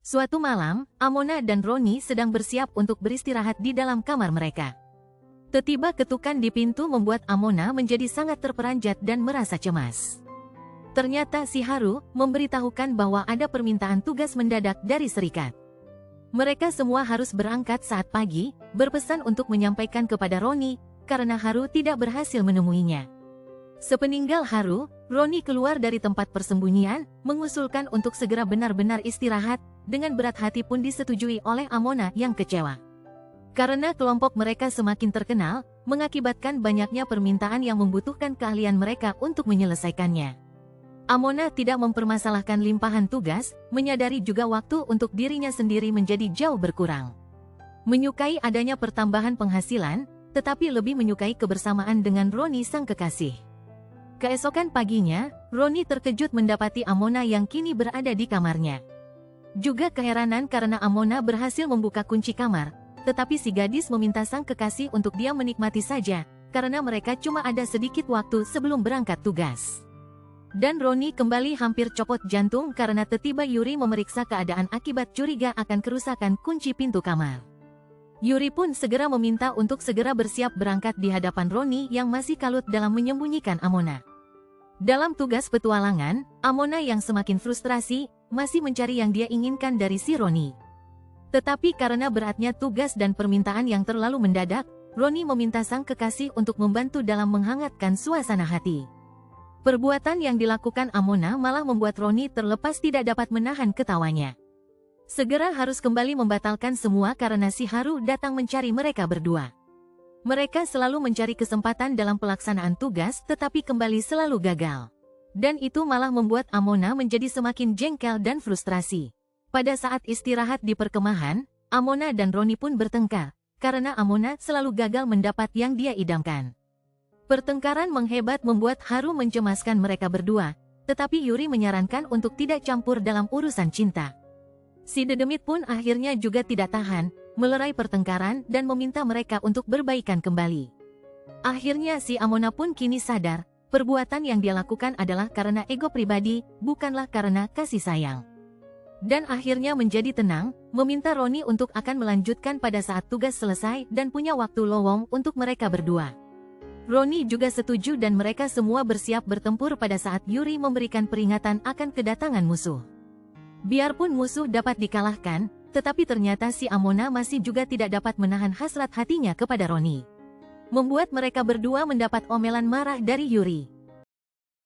Suatu malam, Amona dan Roni sedang bersiap untuk beristirahat di dalam kamar mereka. Tiba-tiba ketukan di pintu membuat Amona menjadi sangat terperanjat dan merasa cemas. Ternyata si Haru memberitahukan bahwa ada permintaan tugas mendadak dari serikat. Mereka semua harus berangkat saat pagi, berpesan untuk menyampaikan kepada Roni, karena Haru tidak berhasil menemuinya. Sepeninggal Haru, Roni keluar dari tempat persembunyian, mengusulkan untuk segera benar-benar istirahat, dengan berat hati pun disetujui oleh Amona yang kecewa. Karena kelompok mereka semakin terkenal, mengakibatkan banyaknya permintaan yang membutuhkan keahlian mereka untuk menyelesaikannya. Amona tidak mempermasalahkan limpahan tugas, menyadari juga waktu untuk dirinya sendiri menjadi jauh berkurang. Menyukai adanya pertambahan penghasilan, tetapi lebih menyukai kebersamaan dengan Roni sang kekasih. Keesokan paginya, Roni terkejut mendapati Amona yang kini berada di kamarnya. Juga keheranan karena Amona berhasil membuka kunci kamar, tetapi si gadis meminta sang kekasih untuk dia menikmati saja, karena mereka cuma ada sedikit waktu sebelum berangkat tugas. Dan Roni kembali hampir copot jantung karena tiba-tiba Yuri memeriksa keadaan akibat curiga akan kerusakan kunci pintu kamar. Yuri pun segera meminta untuk segera bersiap berangkat di hadapan Roni yang masih kalut dalam menyembunyikan Amona. Dalam tugas petualangan, Amona yang semakin frustrasi, masih mencari yang dia inginkan dari si Roni. Tetapi karena beratnya tugas dan permintaan yang terlalu mendadak, Roni meminta sang kekasih untuk membantu dalam menghangatkan suasana hati. Perbuatan yang dilakukan Amona malah membuat Roni terlepas tidak dapat menahan ketawanya. Segera harus kembali membatalkan semua karena si Haru datang mencari mereka berdua. Mereka selalu mencari kesempatan dalam pelaksanaan tugas tetapi kembali selalu gagal. Dan itu malah membuat Amona menjadi semakin jengkel dan frustrasi. Pada saat istirahat di perkemahan, Amona dan Roni pun bertengkar, karena Amona selalu gagal mendapat yang dia idamkan. Pertengkaran menghebat membuat Haru mencemaskan mereka berdua, tetapi Yuri menyarankan untuk tidak campur dalam urusan cinta. Si Dedemit pun akhirnya juga tidak tahan, melerai pertengkaran dan meminta mereka untuk berbaikan kembali. Akhirnya si Amona pun kini sadar, perbuatan yang dia lakukan adalah karena ego pribadi, bukanlah karena kasih sayang. Dan akhirnya menjadi tenang, meminta Roni untuk akan melanjutkan pada saat tugas selesai dan punya waktu lowong untuk mereka berdua. Roni juga setuju dan mereka semua bersiap bertempur pada saat Yuri memberikan peringatan akan kedatangan musuh. Biarpun musuh dapat dikalahkan, tetapi ternyata si Amona masih juga tidak dapat menahan hasrat hatinya kepada Roni. Membuat mereka berdua mendapat omelan marah dari Yuri.